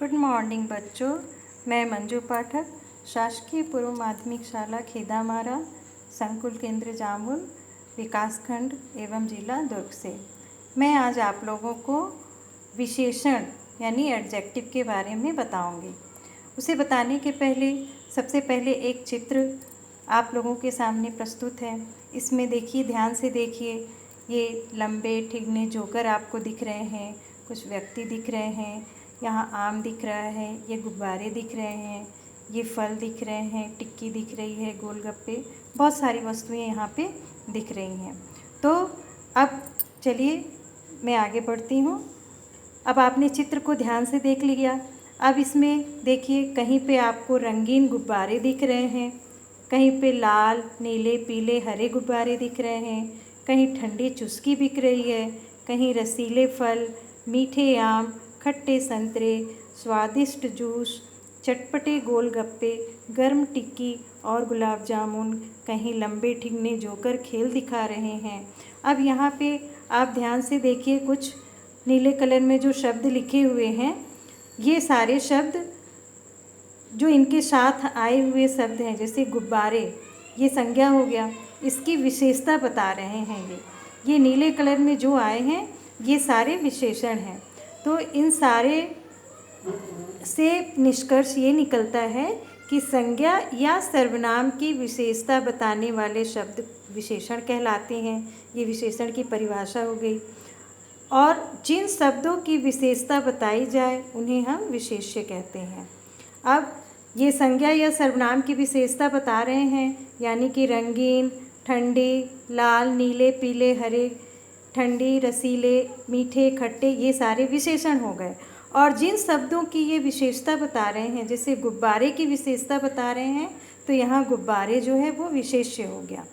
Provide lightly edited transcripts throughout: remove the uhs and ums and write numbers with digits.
Good morning बच्चों। मैं मंजू पाठक, शासकीय पूर्व माध्यमिक शाला खेदामारा, संकुल केंद्र जामुन, विकासखंड एवं जिला दुर्ग से मैं आज आप लोगों को विशेषण यानी एडजेक्टिव के बारे में बताऊंगी। उसे बताने के पहले सबसे पहले एक चित्र आप लोगों के सामने प्रस्तुत है। इसमें देखिए, ध्यान से देखिए। ये लंबे ठिगने जोकर आपको दिख रहे हैं, कुछ व्यक्ति दिख रहे हैं, यहाँ आम दिख रहा है, ये गुब्बारे दिख रहे हैं, ये फल दिख रहे हैं, टिक्की दिख रही है, गोलगप्पे, बहुत सारी वस्तुएं यहाँ पे दिख रही हैं। तो अब चलिए मैं आगे बढ़ती हूँ। अब आपने चित्र को ध्यान से देख लिया। अब इसमें देखिए, कहीं पे आपको रंगीन गुब्बारे दिख रहे हैं, कहीं पे लाल नीले पीले हरे गुब्बारे दिख रहे हैं, कहीं ठंडी चुस्की बिक रही है, कहीं रसीले फल, मीठे आम, खट्टे संतरे, स्वादिष्ट जूस, चटपटे गोलगप्पे, गर्म टिक्की और गुलाब जामुन, कहीं लंबे ठिगने जोकर खेल दिखा रहे हैं। अब यहाँ पे आप ध्यान से देखिए, कुछ नीले कलर में जो शब्द लिखे हुए हैं, ये सारे शब्द जो इनके साथ आए हुए शब्द हैं, जैसे गुब्बारे, ये संज्ञा हो गया, इसकी विशेषता बता रहे हैं। ये नीले कलर में जो आए हैं, ये सारे विशेषण हैं। तो इन सारे से निष्कर्ष ये निकलता है कि संज्ञा या सर्वनाम की विशेषता बताने वाले शब्द विशेषण कहलाते हैं। ये विशेषण की परिभाषा हो गई। और जिन शब्दों की विशेषता बताई जाए उन्हें हम विशेष्य कहते हैं। अब ये संज्ञा या सर्वनाम की विशेषता बता रहे हैं, यानी कि रंगीन, ठंडी, लाल नीले पीले हरे, ठंडी रसीले मीठे खट्टे, ये सारे विशेषण हो गए। और जिन शब्दों की ये विशेषता बता रहे हैं, जैसे गुब्बारे की विशेषता बता रहे हैं, तो यहाँ गुब्बारे जो है वो विशेष्य हो गया।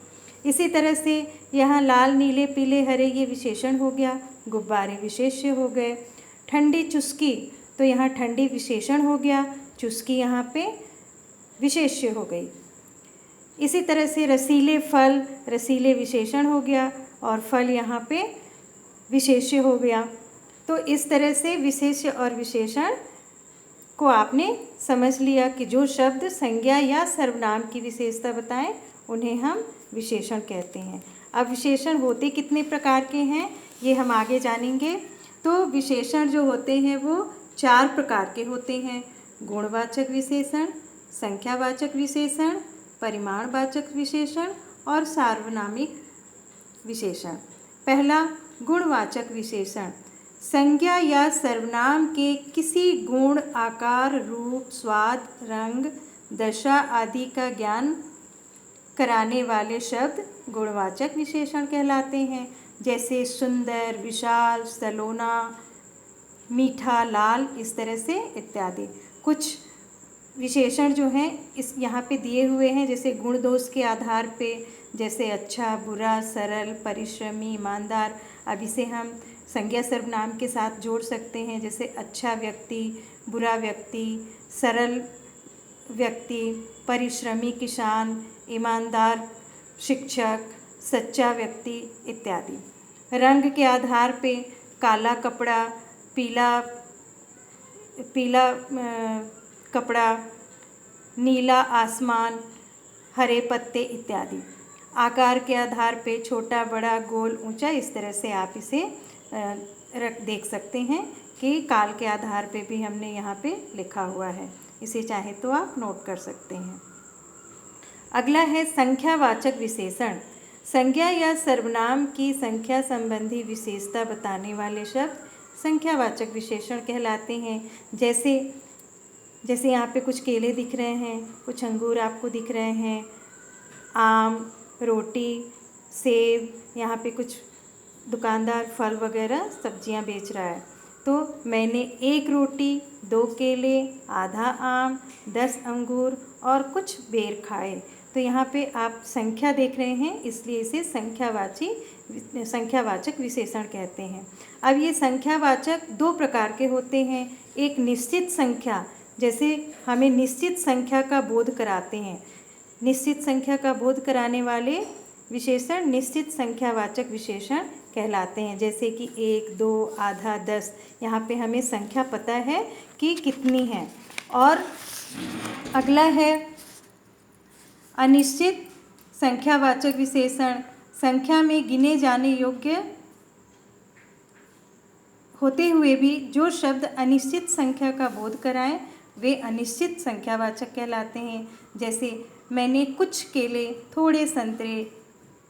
इसी तरह से यहाँ लाल नीले पीले हरे ये विशेषण हो गया, गुब्बारे विशेष्य हो गए। ठंडी चुस्की, तो यहाँ ठंडी विशेषण हो गया, चुस्की यहाँ पे विशेष्य हो गई। इसी तरह से रसीले फल, रसीले विशेषण हो गया और फल यहाँ पे विशेष्य हो गया। तो इस तरह से विशेष्य और विशेषण को आपने समझ लिया कि जो शब्द संज्ञा या सर्वनाम की विशेषता बताएं उन्हें हम विशेषण कहते हैं। अब विशेषण होते कितने प्रकार के हैं, ये हम आगे जानेंगे। तो विशेषण जो होते हैं वो 4 प्रकार के होते हैं: गुणवाचक विशेषण, संख्यावाचक विशेषण, परिमाणवाचक विशेषण और सार्वनामिक विशेषण। पहला, गुणवाचक विशेषण। संज्ञा या सर्वनाम के किसी गुण, आकार, रूप, स्वाद, रंग, दशा आदि का ज्ञान कराने वाले शब्द गुणवाचक विशेषण कहलाते हैं। जैसे सुंदर, विशाल, सलोना, मीठा, लाल, इस तरह से इत्यादि। कुछ विशेषण जो हैं इस यहाँ पे दिए हुए हैं, जैसे गुण दोष के आधार पे, जैसे अच्छा, बुरा, सरल, परिश्रमी, ईमानदार। अब इसे हम संज्ञा सर्वनाम के साथ जोड़ सकते हैं, जैसे अच्छा व्यक्ति, बुरा व्यक्ति, सरल व्यक्ति, परिश्रमी किसान, ईमानदार शिक्षक, सच्चा व्यक्ति इत्यादि। रंग के आधार पे काला कपड़ा, पीला कपड़ा, नीला आसमान, हरे पत्ते इत्यादि। आकार के आधार पे छोटा, बड़ा, गोल, ऊंचा, इस तरह से आप इसे देख सकते हैं कि काल के आधार पे भी हमने यहाँ पे लिखा हुआ है। इसे चाहे तो आप नोट कर सकते हैं। अगला है संख्यावाचक विशेषण। संज्ञा या सर्वनाम की संख्या संबंधी विशेषता बताने वाले शब्द संख्यावाचक विशेषण कहलाते हैं। जैसे यहाँ पे कुछ केले दिख रहे हैं, कुछ अंगूर आपको दिख रहे हैं, आम, रोटी, सेब, यहाँ पे कुछ दुकानदार फल वगैरह सब्जियाँ बेच रहा है। तो मैंने 1 रोटी, 2 केले, आधा आम, 10 अंगूर और कुछ बेर खाए। तो यहाँ पे आप संख्या देख रहे हैं, इसलिए इसे संख्यावाचक विशेषण कहते हैं। अब ये संख्यावाचक 2 प्रकार के होते हैं। एक निश्चित संख्या, जैसे हमें निश्चित संख्या का बोध कराते हैं, निश्चित संख्या का बोध कराने वाले विशेषण निश्चित संख्यावाचक विशेषण कहलाते हैं। जैसे कि 1, 2, आधा, 10। यहाँ पे हमें संख्या पता है कि कितनी है। और अगला है अनिश्चित संख्यावाचक विशेषण। संख्या में गिने जाने योग्य होते हुए भी जो शब्द अनिश्चित संख्या का बोध कराएं वे अनिश्चित संख्यावाचक कहलाते हैं। जैसे मैंने कुछ केले, थोड़े संतरे,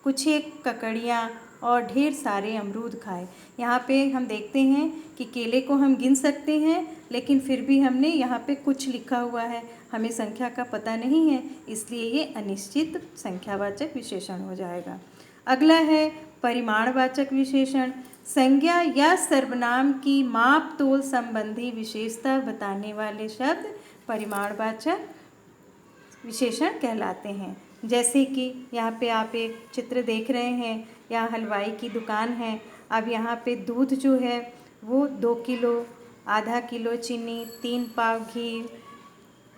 कुछ एक ककड़ियाँ और ढेर सारे अमरूद खाए। यहाँ पे हम देखते हैं कि केले को हम गिन सकते हैं, लेकिन फिर भी हमने यहाँ पे कुछ लिखा हुआ है, हमें संख्या का पता नहीं है, इसलिए ये अनिश्चित संख्यावाचक विशेषण हो जाएगा। अगला है परिमाणवाचक विशेषण। संज्ञा या सर्वनाम की माप तोल संबंधी विशेषता बताने वाले शब्द परिमाणवाचक विशेषण कहलाते हैं। जैसे कि यहाँ पे आप एक चित्र देख रहे हैं, यहाँ हलवाई की दुकान है। अब यहाँ पे दूध जो है वो 2 किलो, आधा किलो चीनी, 3 पाव घी,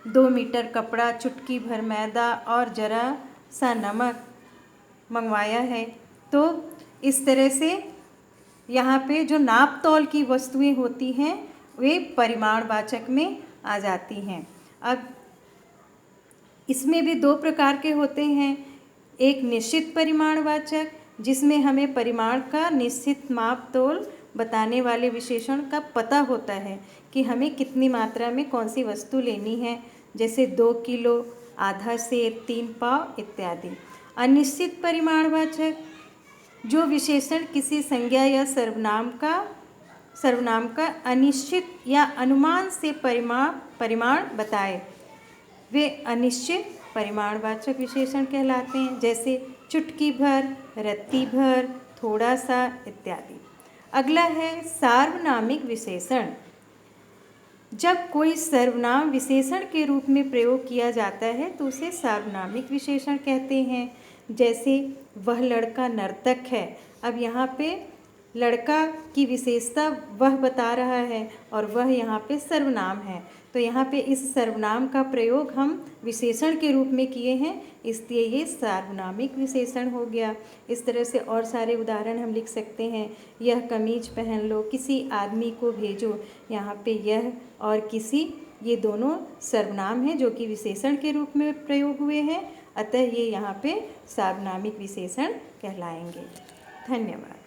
2 मीटर कपड़ा, चुटकी भर मैदा और ज़रा सा नमक मंगवाया है। तो इस तरह से यहाँ पे जो नाप तौल की वस्तुएं होती हैं वे परिमाणवाचक में आ जाती हैं। अब इसमें भी 2 प्रकार के होते हैं। एक निश्चित परिमाणवाचक, जिसमें हमें परिमाण का निश्चित माप तोल बताने वाले विशेषण का पता होता है कि हमें कितनी मात्रा में कौन सी वस्तु लेनी है, जैसे 2 किलो, आधा सेर, 3 पाव इत्यादि। अनिश्चित परिमाणवाचक, जो विशेषण किसी संज्ञा या सर्वनाम का अनिश्चित या अनुमान से परिमाण बताए वे अनिश्चित परिमाणवाचक विशेषण कहलाते हैं। जैसे चुटकी भर, रत्ती भर, थोड़ा सा इत्यादि। अगला है सार्वनामिक विशेषण। जब कोई सर्वनाम विशेषण के रूप में प्रयोग किया जाता है तो उसे सार्वनामिक विशेषण कहते हैं। जैसे वह लड़का नर्तक है। अब यहाँ पे लड़का की विशेषता वह बता रहा है और वह यहाँ पे सर्वनाम है, तो यहाँ पे इस सर्वनाम का प्रयोग हम विशेषण के रूप में किए हैं, इसलिए ये सार्वनामिक विशेषण हो गया। इस तरह से और सारे उदाहरण हम लिख सकते हैं। यह कमीज पहन लो, किसी आदमी को भेजो। यहाँ पे यह और किसी, ये दोनों सर्वनाम हैं जो कि विशेषण के रूप में प्रयोग हुए हैं, अतः ये यहाँ पे सार्वनामिक विशेषण कहलाएंगे। धन्यवाद।